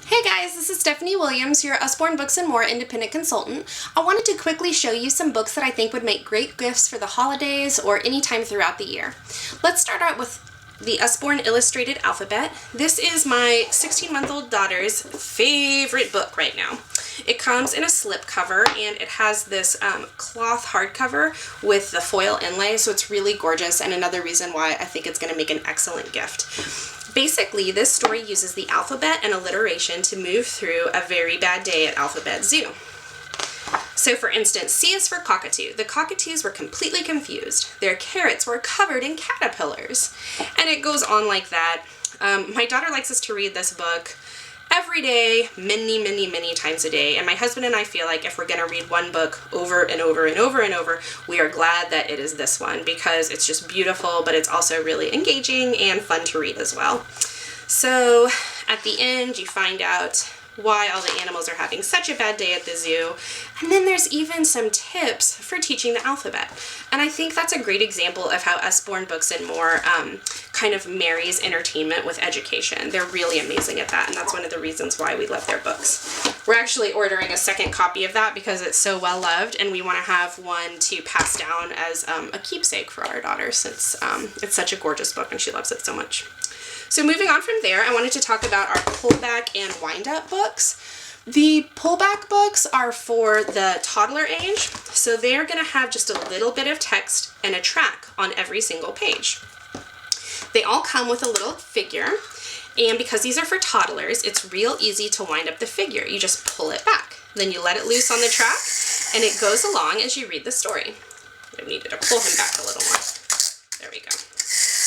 Hey guys, this is Stephanie Williams, your Usborne Books and More independent consultant. I wanted to quickly show you some books that I think would make great gifts for the holidays or any time throughout the year. Let's start out with the Usborne Illustrated Alphabet. This is my 16-month-old daughter's favorite book right now. It comes in a slipcover and it has this cloth hardcover with the foil inlay, so it's really gorgeous and another reason why I think it's going to make an excellent gift. Basically, this story uses the alphabet and alliteration to move through a very bad day at Alphabet Zoo. So for instance, C is for cockatoo. The cockatoos were completely confused. Their carrots were covered in caterpillars. And it goes on like that. My daughter likes us to read this book every day, many times a day. And my husband and I feel like if we're going to read one book over and over and over and over, we are glad that it is this one because it's just beautiful, but it's also really engaging and fun to read as well. So at the end, you find out why all the animals are having such a bad day at the zoo. And then there's even some tips for teaching the alphabet. And I think that's a great example of how Usborne Books and More kind of marries entertainment with education. They're really amazing at that, and that's one of the reasons why we love their books. We're actually ordering a second copy of that because it's so well loved, and we want to have one to pass down as a keepsake for our daughter since it's such a gorgeous book and she loves it so much. So moving on from there, I wanted to talk about our pullback and wind-up books. The pullback books are for the toddler age, so they're going to have just a little bit of text and a track on every single page. They all come with a little figure, and because these are for toddlers, it's real easy to wind up the figure. You just pull it back, then you let it loose on the track, and it goes along as you read the story. I needed to pull him back a little more. There we go.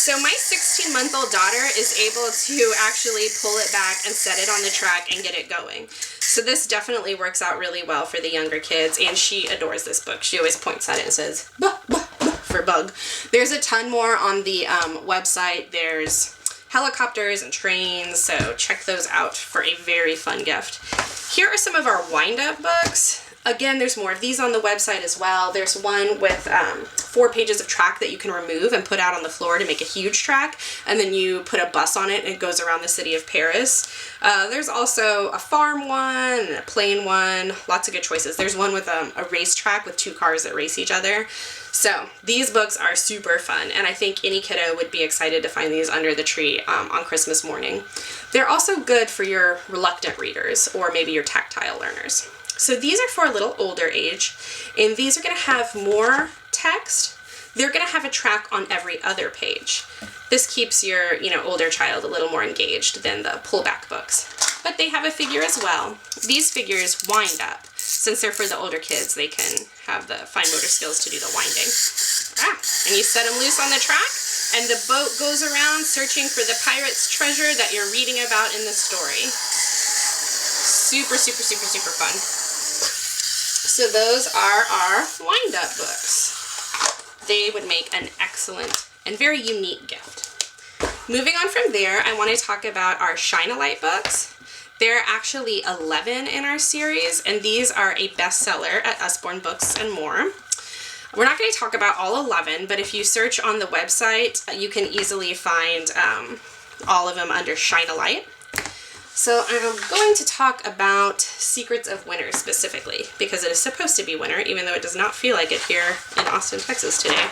So my 16-month-old daughter is able to actually pull it back and set it on the track and get it going. So this definitely works out really well for the younger kids, and she adores this book. She always points at it and says, "Bah, bah, bah," for bug. There's a ton more on the website. There's helicopters and trains, so check those out for a very fun gift. Here are some of our wind-up books. Again, there's more of these on the website as well. There's one with 4 pages of track that you can remove and put out on the floor to make a huge track, and then you put a bus on it and it goes around the city of Paris. There's also a farm one and a plain one, lots of good choices. There's one with a racetrack with 2 cars that race each other. So these books are super fun, and I think any kiddo would be excited to find these under the tree on Christmas morning. They're also good for your reluctant readers or maybe your tactile learners. So these are for a little older age, and these are going to have more text. They're going to have a track on every other page. This keeps your, older child a little more engaged than the pullback books. But they have a figure as well. These figures wind up. Since they're for the older kids, they can have the fine motor skills to do the winding. And you set them loose on the track, and the boat goes around searching for the pirate's treasure that you're reading about in the story. Super fun. So those are our wind-up books. They would make an excellent and very unique gift. Moving on from there, I want to talk about our Shine-a-Light books. There are actually 11 in our series, and these are a bestseller at Usborne Books and More. We're not going to talk about all 11, but if you search on the website, you can easily find all of them under Shine-a-Light. So I'm going to talk about Secrets of Winter specifically, because it is supposed to be winter, even though it does not feel like it here in Austin, Texas today.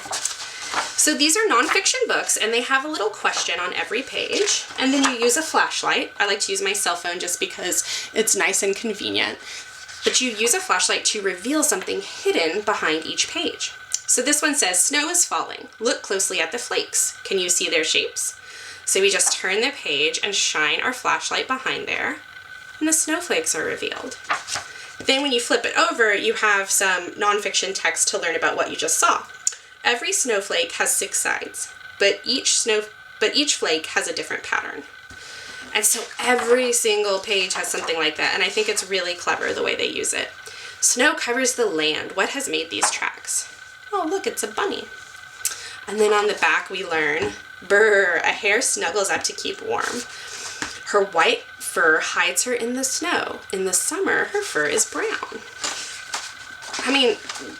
So these are nonfiction books, and they have a little question on every page, and then you use a flashlight. I like to use my cell phone just because it's nice and convenient. But you use a flashlight to reveal something hidden behind each page. So this one says, "Snow is falling. Look closely at the flakes. Can you see their shapes?" So we just turn the page and shine our flashlight behind there, and the snowflakes are revealed. Then when you flip it over, you have some nonfiction text to learn about what you just saw. Every snowflake has 6 sides, but each flake has a different pattern. And so every single page has something like that, and I think it's really clever the way they use it. Snow covers the land. What has made these tracks? Oh, look, it's a bunny. And then on the back we learn, brr, a hare snuggles up to keep warm. Her white fur hides her in the snow. In the summer, her fur is brown. I mean,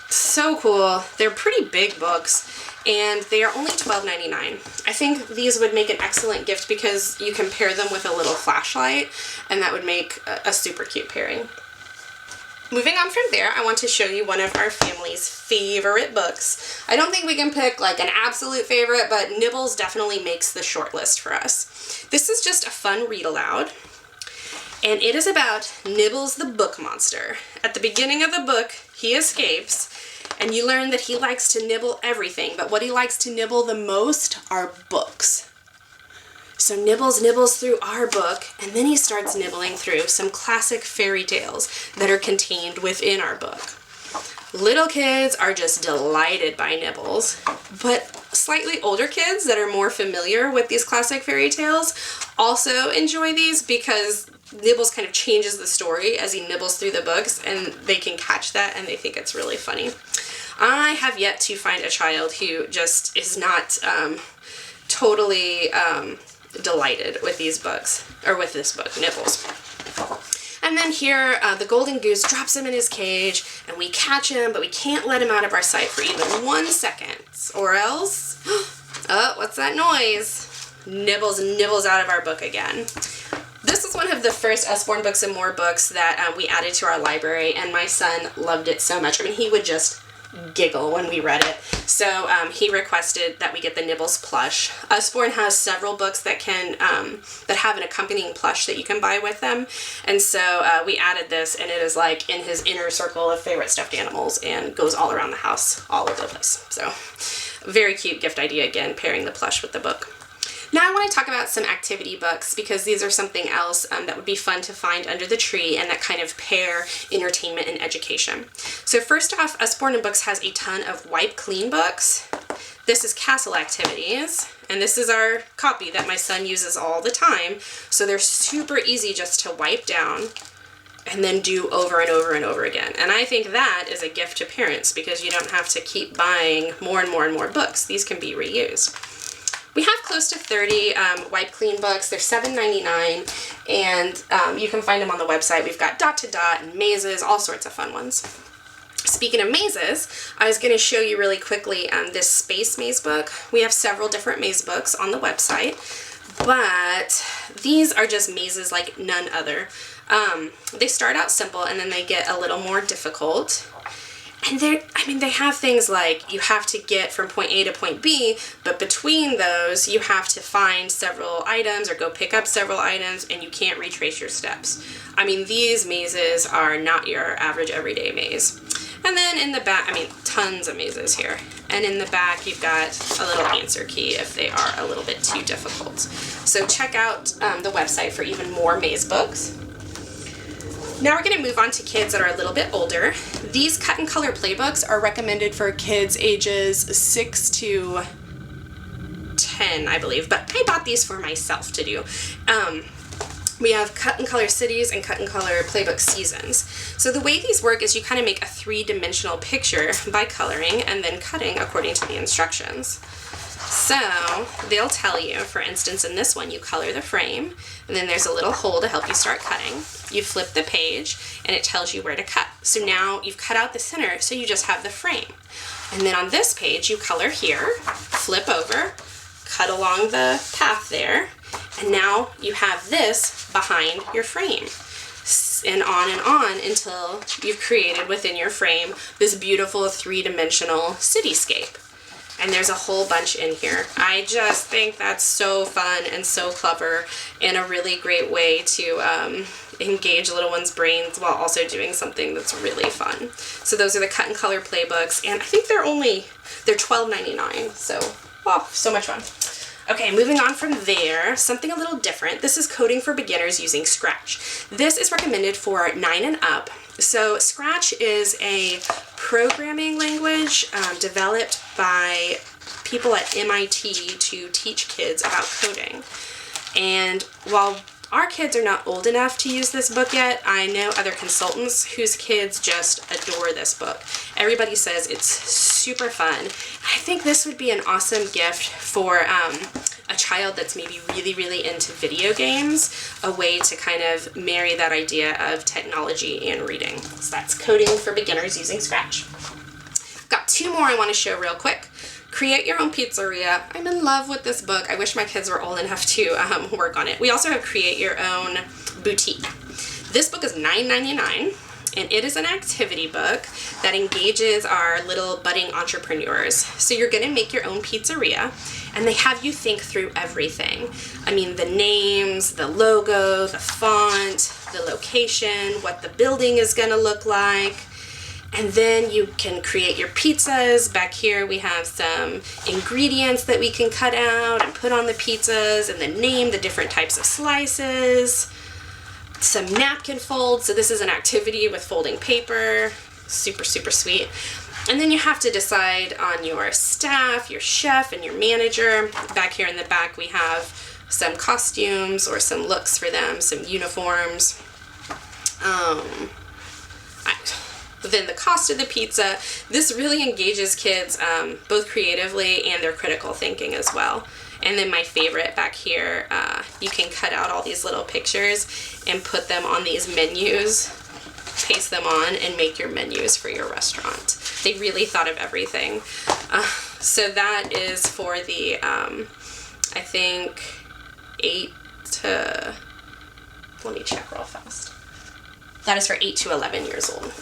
so cool. They're pretty big books, and they are only $12.99. I think these would make an excellent gift because you can pair them with a little flashlight, and that would make a super cute pairing. Moving on from there, I want to show you one of our family's favorite books. I don't think we can pick like an absolute favorite, but Nibbles definitely makes the short list for us. This is just a fun read aloud, and it is about Nibbles the book monster. At the beginning of the book, he escapes, and you learn that he likes to nibble everything, but what he likes to nibble the most are books. So Nibbles nibbles through our book, and then he starts nibbling through some classic fairy tales that are contained within our book. Little kids are just delighted by Nibbles, but slightly older kids that are more familiar with these classic fairy tales also enjoy these because Nibbles kind of changes the story as he nibbles through the books, and they can catch that and they think it's really funny. I have yet to find a child who just is not totally delighted with these books, or with this book, Nibbles. And then here, the golden goose drops him in his cage, and we catch him, but we can't let him out of our sight for even 1 second, or else, oh, what's that noise? Nibbles nibbles out of our book again. This is one of the first Usborne Books and More books that we added to our library, and my son loved it so much. I mean, he would just giggle when we read it. So he requested that we get the Nibbles plush. Usborne has several books that can that have an accompanying plush that you can buy with them, and so we added this, and it is like in his inner circle of favorite stuffed animals and goes all around the house, all over the place. So very cute gift idea, again, pairing the plush with the book. Now I want to talk about some activity books because these are something else that would be fun to find under the tree and that kind of pair entertainment and education. So first off, Usborne Books has a ton of wipe clean books. This is Castle Activities, and this is our copy that my son uses all the time. So they're super easy just to wipe down and then do over and over and over again. And I think that is a gift to parents because you don't have to keep buying more and more and more books. These can be reused. We have close to 30 wipe clean books. They're $7.99, and you can find them on the website. We've got dot to dot and mazes, all sorts of fun ones. Speaking of mazes, I was going to show you really quickly this space maze book. We have several different maze books on the website, but these are just mazes like none other. They start out simple and then they get a little more difficult. And they have things like you have to get from point A to point B, but between those you have to find several items or go pick up several items, and you can't retrace your steps. I mean, these mazes are not your average everyday maze. And then in the back, tons of mazes here. And in the back you've got a little answer key if they are a little bit too difficult. So check out the website for even more maze books. Now we're going to move on to kids that are a little bit older. These cut and color playbooks are recommended for kids ages 6 to 10, I believe, but I bought these for myself to do. We have cut and color cities and cut and color playbook seasons. So the way these work is you kind of make a three-dimensional picture by coloring and then cutting according to the instructions. So they'll tell you, for instance, in this one, you color the frame, and then there's a little hole to help you start cutting. You flip the page, and it tells you where to cut. So now you've cut out the center, so you just have the frame. And then on this page, you color here, flip over, cut along the path there, and now you have this behind your frame. And on until you've created within your frame this beautiful three-dimensional cityscape. And there's a whole bunch in here. I just think that's so fun and so clever and a really great way to engage little ones' brains while also doing something that's really fun. So those are the cut and color playbooks, and I think they're $12.99, so so much fun. Okay, moving on from there, something a little different. This is coding for beginners using Scratch. This is recommended for 9 and up. So Scratch is a programming language developed by people at MIT to teach kids about coding. And while our kids are not old enough to use this book yet, I know other consultants whose kids just adore this book. Everybody says it's super fun. I think this would be an awesome gift for a child that's maybe really into video games, a way to kind of marry that idea of technology and reading. So that's Coding for Beginners using Scratch. Got two more I want to show real quick. Create Your Own Pizzeria. I'm in love with this book. I wish my kids were old enough to work on it. We also have Create Your Own Boutique. This book is $9.99. And it is an activity book that engages our little budding entrepreneurs. So you're gonna make your own pizzeria, and they have you think through everything. I mean, the names, the logo, the font, the location, what the building is gonna look like. And then you can create your pizzas. Back here we have some ingredients that we can cut out and put on the pizzas, and then name the different types of slices. Some napkin folds. So this is an activity with folding paper. Super sweet. And then you have to decide on your staff, your chef, and your manager. Back here in the back we have some costumes or some looks for them, some uniforms. Then the cost of the pizza. This really engages kids both creatively and their critical thinking as well. And then my favorite back here, you can cut out all these little pictures and put them on these menus, paste them on, and make your menus for your restaurant. They really thought of everything. So that is for the, I think, 8 to, let me check real fast. That is for 8 to 11 years old.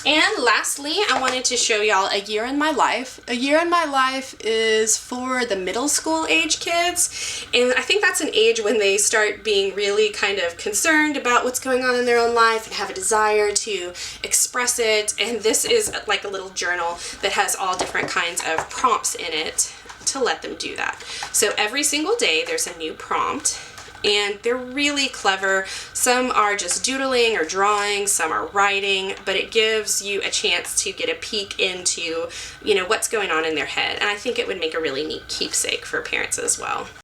And lastly, I wanted to show y'all A Year in My Life. A Year in My Life is for the middle school age kids, and I think that's an age when they start being really kind of concerned about what's going on in their own life and have a desire to express it. And this is like a little journal that has all different kinds of prompts in it to let them do that. So every single day there's a new prompt, and they're really clever. Some are just doodling or drawing, some are writing, but it gives you a chance to get a peek into, what's going on in their head. And I think it would make a really neat keepsake for parents as well.